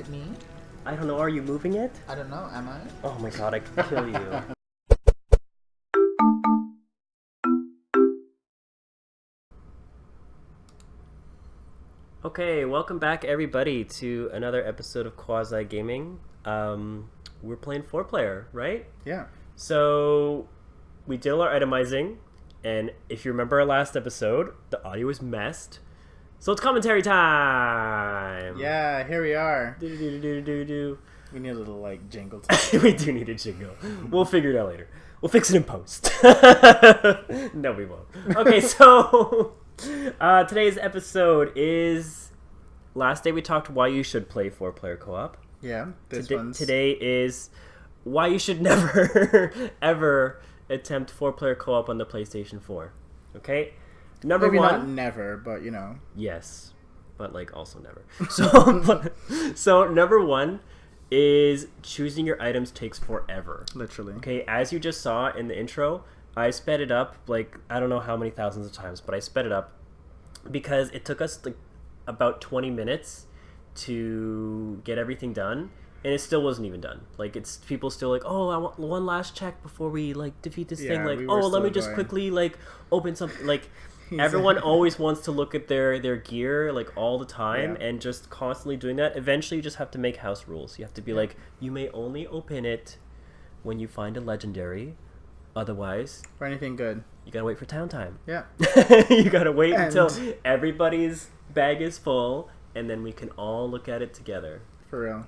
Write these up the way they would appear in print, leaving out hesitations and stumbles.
it me? I don't know, are you moving it? I don't know, am I? Oh my god, I could kill you. Okay, welcome back everybody to another episode of QUASIGAMING. We're playing 4-player, right? Yeah. So, we did our itemizing, and if you remember our last episode, the audio was messed. So it's commentary time! Yeah, here we are. Do-do-do-do-do-do. We need a little, like, jingle time. We do need a jingle. We'll figure it out later. We'll fix it in post. No, we won't. Okay, so today's episode is last day we talked why you should play 4-player co-op. Yeah, Today is why you should never ever attempt 4-player co-op on the PlayStation 4. Okay? Maybe not never, but you know. Yes, but like also never. So number one is choosing your items takes forever. Literally. Okay, as you just saw in the intro, I sped it up like I don't know how many thousands of times, but I sped it up because it took us like about 20 minutes to get everything done, and it still wasn't even done. Like it's people still like, oh, I want one last check before we like defeat this thing. Like, oh, let me just quickly like open something. Like everyone always wants to look at their gear like all the time, and just constantly doing that. Eventually, you just have to make house rules. You have to be like, you may only open it when you find a legendary. Otherwise, for anything good, you gotta wait for town time. Yeah. You gotta wait until everybody's bag is full, and then we can all look at it together. For real.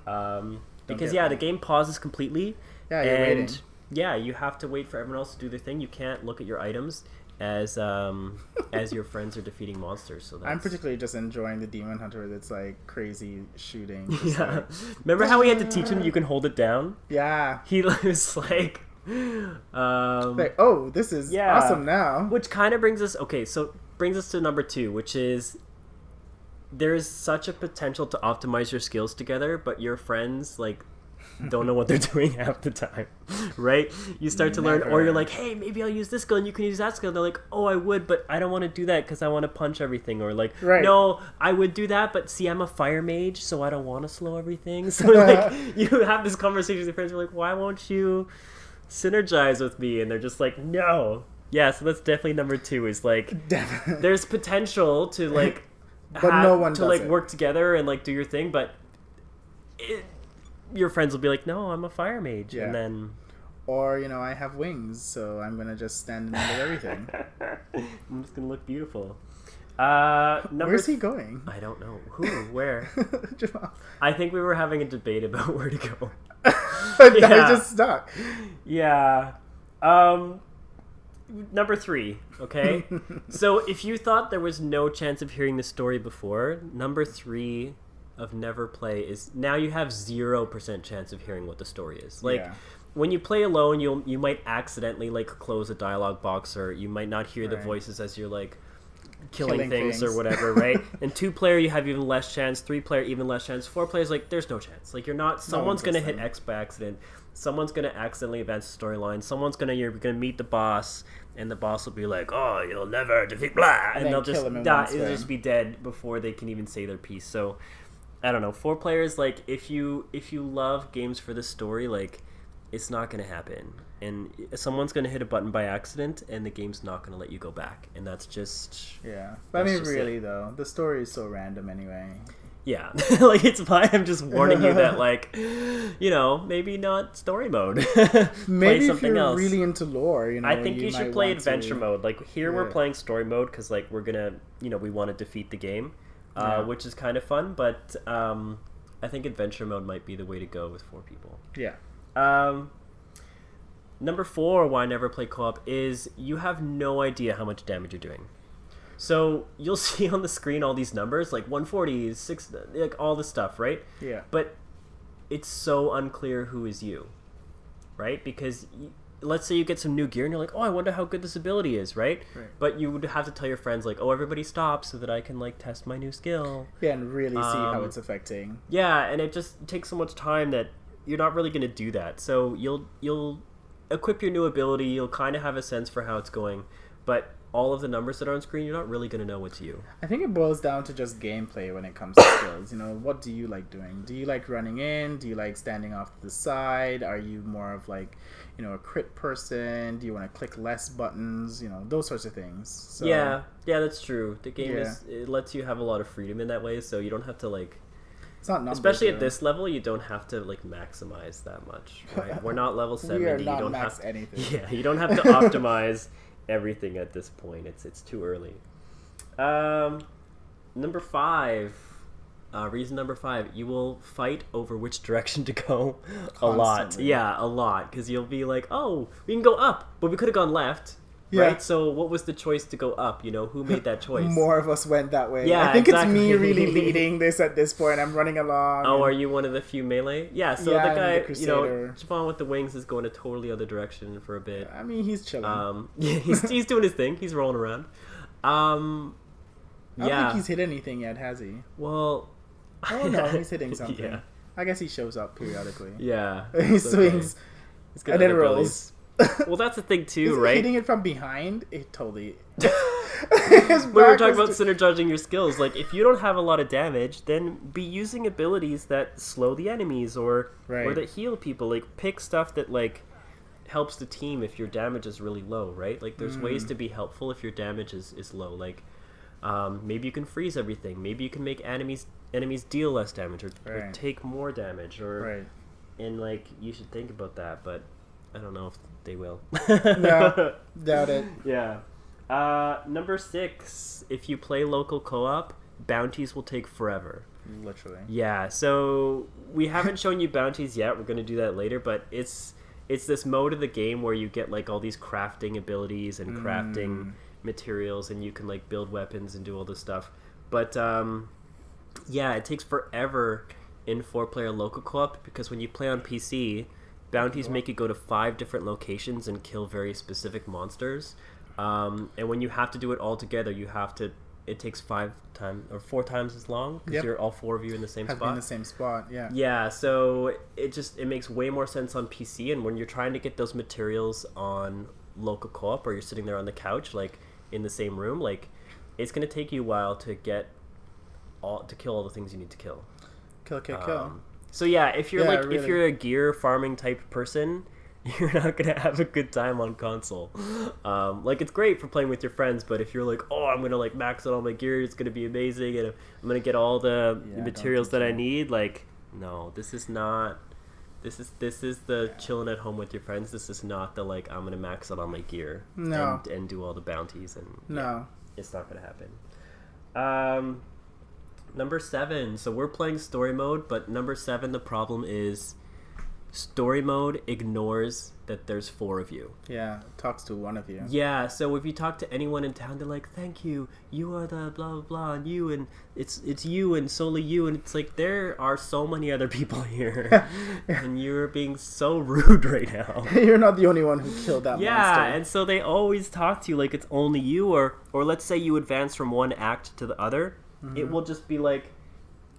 Because the game pauses completely. Yeah, you're waiting. Yeah, you have to wait for everyone else to do their thing. You can't look at your items as your friends are defeating monsters. So I'm particularly just enjoying the demon hunter that's like crazy shooting. Yeah. Like... Remember how we had to teach him you can hold it down? Yeah. He was like oh, this is awesome now. Which kind of brings us to number 2, which is there's such a potential to optimize your skills together, but your friends like don't know what they're doing half the time, right? You start to learn, or you're like, hey, maybe I'll use this skill and you can use that skill. And they're like, oh, I would, but I don't want to do that because I want to punch everything. Or like, no, I would do that, but see, I'm a fire mage, so I don't want to slow everything. So like, you have this conversation with your friends. You're like, why won't you synergize with me? And they're just like, no. Yeah, so that's definitely number 2. Is like, there's potential to like, work together and like do your thing, but your friends will be like, no, I'm a fire mage. And then, or you know, I have wings, so I'm gonna just stand in the middle of everything. I'm just gonna look beautiful. Where's he going? I don't know. Who? Where? I think we were having a debate about where to go. I just stuck. Yeah. Number 3, okay? So if you thought there was no chance of hearing the story before, number 3 of never play is now you have 0% chance of hearing what the story is. Like when you play alone, you might accidentally like close a dialogue box, or you might not hear the voices as you're like killing things or whatever, right? And 2-player you have even less chance, 3-player even less chance, 4-player like there's no chance. Like you're not, someone's gonna hit X by accident, someone's gonna accidentally advance the storyline, you're gonna meet the boss, and the boss will be like, oh, you'll never defeat blah, and they'll just die, they'll just be dead before they can even say their piece. So I don't know, 4-players, like if you love games for the story, like it's not gonna happen, and someone's gonna hit a button by accident, and the game's not gonna let you go back, and that's just But I mean, really though, the story is so random anyway. Yeah, like it's why I'm just warning you that, like, you know, maybe not story mode. Maybe if you're really into lore, you know, I think you should play adventure mode. Like here, we're playing story mode because like we're gonna, you know, we want to defeat the game, which is kind of fun. But I think adventure mode might be the way to go with 4 people. Yeah. Number 4, why I never play co-op is you have no idea how much damage you're doing. So you'll see on the screen all these numbers, like 140, 6, like all this stuff, right? Yeah. But it's so unclear who is you, right? Because let's say you get some new gear and you're like, oh, I wonder how good this ability is, right? But you would have to tell your friends like, oh, everybody stop so that I can like test my new skill. Yeah, and really see how it's affecting. Yeah, and it just takes so much time that you're not really going to do that. So you'll equip your new ability, you'll kind of have a sense for how it's going, but all of the numbers that are on screen, you're not really going to know what's you. I think it boils down to just gameplay when it comes to skills. You know, what do you like doing? Do you like running in? Do you like standing off to the side? Are you more of like, you know, a crit person? Do you want to click less buttons? You know, those sorts of things. So, yeah, that's true. The game it lets you have a lot of freedom in that way, so you don't have to like. It's not numbers, especially at this level, you don't have to like maximize that much. Right? We're not level 70. We are not you don't max have anything. Yeah, you don't have to optimize everything at this point. It's too early. Number 5. Reason number 5, you will fight over which direction to go a lot. Yeah, a lot. Because you'll be like, oh, we can go up, but we could have gone left. Yeah. Right? So what was the choice to go up? You know, who made that choice? More of us went that way. Yeah, I think it's me really leading this at this point. I'm running along. Oh, are you one of the few melee? Yeah, so the guy, you know, Javon with the wings is going a totally other direction for a bit. I mean, he's chilling. Yeah, he's doing his thing. He's rolling around. I don't think he's hit anything yet, has he? Well... Oh, no, he's hitting something. Yeah. I guess he shows up periodically. Yeah. He swings and then rolls. Well, that's the thing too, Is right? Hitting it from behind, it totally. We were talking about synergizing your skills. Like, if you don't have a lot of damage, then be using abilities that slow the enemies or that heal people. Like, pick stuff that like helps the team if your damage is really low, right? Like, there's ways to be helpful if your damage is low. Like, maybe you can freeze everything. Maybe you can make enemies deal less damage or take more damage. And like, you should think about that, but I don't know if they will. No, doubt it. Yeah. Number 6, if you play local co-op, bounties will take forever. Literally. Yeah, so we haven't shown you bounties yet. We're going to do that later, but it's this mode of the game where you get like all these crafting abilities and crafting materials, and you can like build weapons and do all this stuff. But yeah, it takes forever in 4-player local co-op because when you play on PC, bounties make you go to 5 different locations and kill very specific monsters. And when you have to do it all together, it takes 4 times as long because you're all 4 of you in the same spot. In the same spot, yeah. Yeah, so it makes way more sense on PC, and when you're trying to get those materials on local co-op or you're sitting there on the couch, like in the same room, like it's gonna take you a while to kill all the things you need to kill. Kill. So yeah, if you're if you're a gear farming type person, you're not gonna have a good time on console. Like, it's great for playing with your friends, but if you're like, oh, I'm gonna like max out all my gear, it's gonna be amazing, and I'm gonna get all the materials that I need, like, no, this is not. This is the chilling at home with your friends. This is not the like, I'm gonna max out all my gear and do all the bounties, and it's not gonna happen. Number 7. So we're playing story mode, but number 7, the problem is story mode ignores that there's 4 of you. Yeah, talks to one of you. Yeah, so if you talk to anyone in town, they're like, thank you, you are the blah blah blah, and you, and it's you and solely you, and it's like, there are so many other people here and you're being so rude right now. You're not the only one who killed that monster. Yeah, and so they always talk to you like it's only you, or let's say you advance from one act to the other, it will just be like,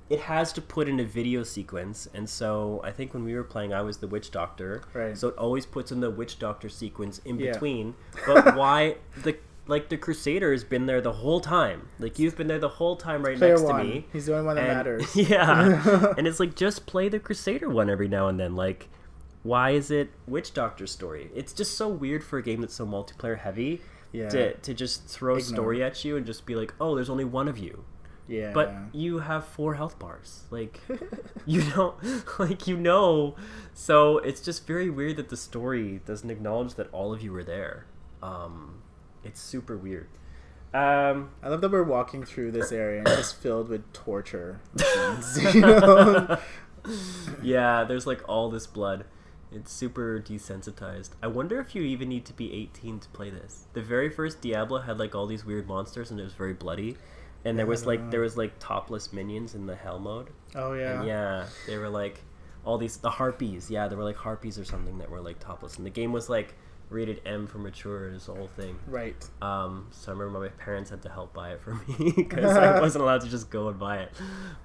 it has to put in a video sequence, and so I think when we were playing, I was the witch doctor, so it always puts in the witch doctor sequence in between. But why the crusader has been there the whole time? Like, you've been there the whole time next to me. He's the only one that matters. Yeah, and it's like, just play the crusader one every now and then. Like, why is it witch doctor story? It's just so weird for a game that's so multiplayer heavy to just throw story at you and just be like, oh, there's only one of you. Yeah. But you have 4 health bars. Like, you don't, like, you know. So it's just very weird that the story doesn't acknowledge that all of you were there. It's super weird. I love that we're walking through this area and it's just filled with torture machines, you know? Yeah, there's like all this blood. It's super desensitized. I wonder if you even need to be 18 to play this. The very first Diablo had like all these weird monsters and it was very bloody. And there was like topless minions in the hell mode. Oh yeah. And yeah, they were like the harpies. Yeah, there were like harpies or something that were like topless. And the game was like rated M for mature, this whole thing. Right. So I remember my parents had to help buy it for me because I wasn't allowed to just go and buy it.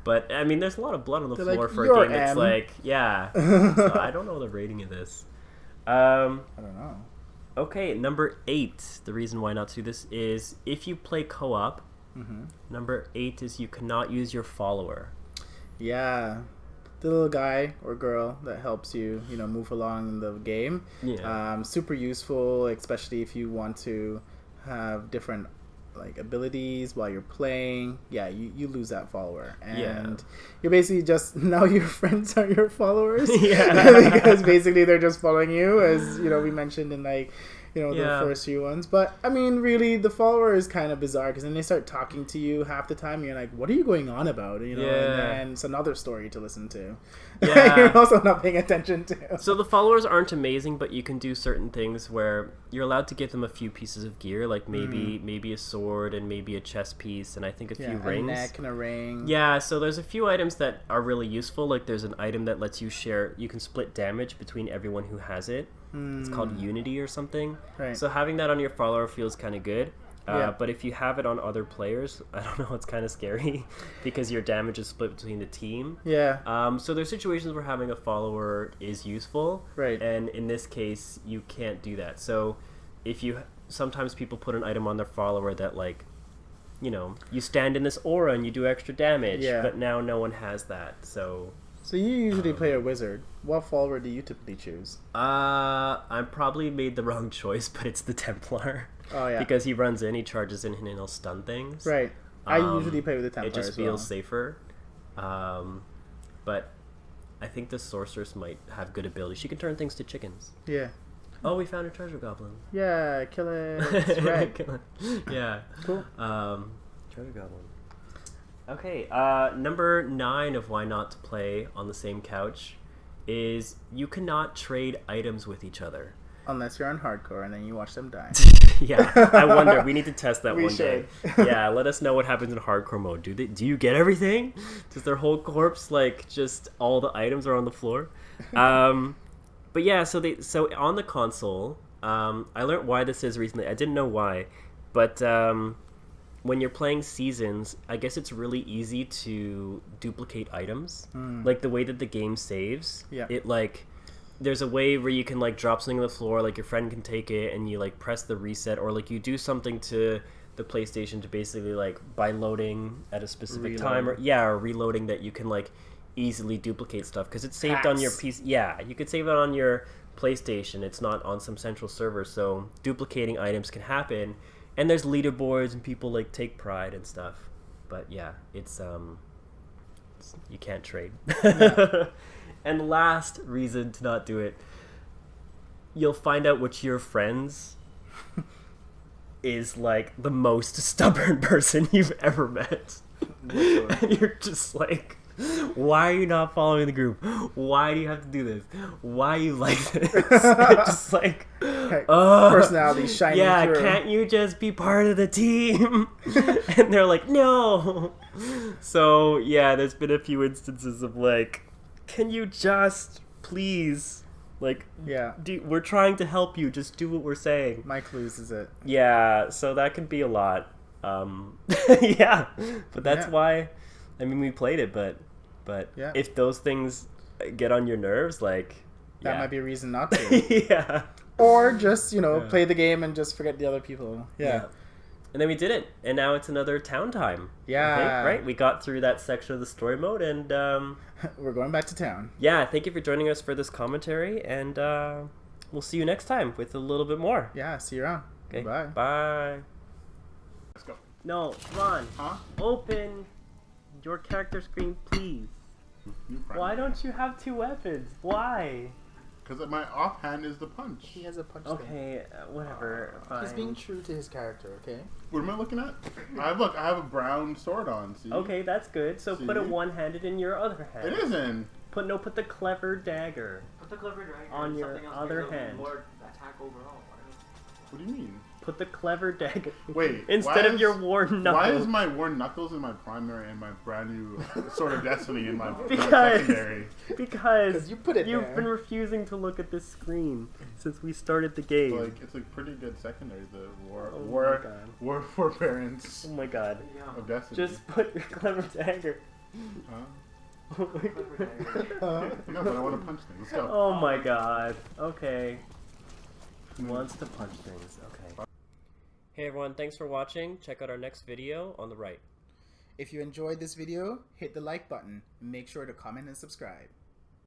But I mean, there's a lot of blood on the floor for a game that's like, yeah. So I don't know the rating of this. I don't know. Okay, number 8. The reason why not to do this is if you play co-op. Number 8 is you cannot use your follower. Yeah. The little guy or girl that helps you, move along in the game. Yeah. Super useful, especially if you want to have different abilities while you're playing. Yeah, you lose that follower, and you're basically just now your friends are your followers. Because basically they're just following you, as we mentioned in the first few ones. But I mean, really, the follower is kind of bizarre because then they start talking to you half the time. And you're like, what are you going on about? And then it's another story to listen to. You're also not paying attention to. So the followers aren't amazing, but you can do certain things where you're allowed to give them a few pieces of gear, like maybe a sword and maybe a chest piece, and I think a few rings. A neck and a ring. Yeah, so there's a few items that are really useful. Like there's an item that lets you share. You can split damage between everyone who has it. It's called Unity or something. Right. So having that on your follower feels kind of good. But if you have it on other players, I don't know, it's kind of scary because your damage is split between the team. Yeah. So there's situations where having a follower is useful. Right. And in this case, you can't do that. So sometimes people put an item on their follower that you stand in this aura and you do extra damage. Yeah. But now no one has that. So you usually play a wizard. What follower do you typically choose? I probably made the wrong choice, but it's the Templar. Oh, yeah. Because he runs in, he charges in, and he'll stun things. Right. I usually play with the Templar. It just feels safer. But I think the Sorceress might have good ability. She can turn things to chickens. Yeah. Oh, we found a treasure goblin. Yeah, kill it. It's right. Kill it. Yeah. Cool. Treasure goblin. Okay, number 9 of why not to play on the same couch is you cannot trade items with each other. Unless you're on hardcore and then you watch them die. Yeah, I wonder. We need to test that one should. day. Yeah, let us know what happens in hardcore mode. Do you get everything? Does their whole corpse, just all the items are on the floor? But yeah, so on the console, I learned why this is recently. I didn't know why, but when you're playing Seasons, I guess it's really easy to duplicate items. Like the way that the game saves. Yeah. It there's a way where you can drop something on the floor, your friend can take it and you press the reset, or you do something to the PlayStation to basically by loading at a specific time or reloading that you can easily duplicate stuff because it's saved on your PC. Yeah, you could save it on your PlayStation. It's not on some central server, so duplicating items can happen. And there's leaderboards and people take pride and stuff. But yeah, it's you can't trade. Yeah. And last reason to not do it, you'll find out which of your friends is the most stubborn person you've ever met. And you're just why are you not following the group? Why do you have to do this? Why are you like this? Just personality shining through. Can't you just be part of the team? And they're like, no. So yeah, there's been a few instances of can you just please we're trying to help you, just do what we're saying. Mike loses it. Yeah, so that can be a lot. Yeah, but that's why we played it, but if those things get on your nerves, that might be a reason not to. Yeah. Or just, play the game and just forget the other people. Yeah. And then we did it, and now it's another town time. Yeah. I think, right? We got through that section of the story mode, and we're going back to town. Yeah, thank you for joining us for this commentary, and we'll see you next time with a little bit more. Yeah, see you around. Okay. Bye. Bye. Let's go. No, Ron. Huh? Open your character screen, please. Why don't you have 2 weapons? Why? Because my offhand is the punch. He has a punch. Okay, whatever. Fine. He's being true to his character, okay? What am I looking at? I have a brown sword on, see? Okay, that's good. So put it one-handed in your other hand. It isn't. Put the clever dagger. Put the clever dagger on your other hand. More attack overall. What do you mean? Put the clever dagger. Wait. Instead of your worn knuckles. Why is my worn knuckles in my primary and my brand new Sword of Destiny in my secondary? Because you put it you've there. been refusing to look at this screen since we started the game. It's a pretty good secondary. The war forbearance. Oh my god. Of Destiny. Just put your clever dagger. Huh? No, but I want to punch things. Let's go. Oh my god. Okay. Wants to punch things. Okay. Hey everyone, thanks for watching. Check out our next video on the right. If you enjoyed this video, hit the like button and make sure to comment and subscribe.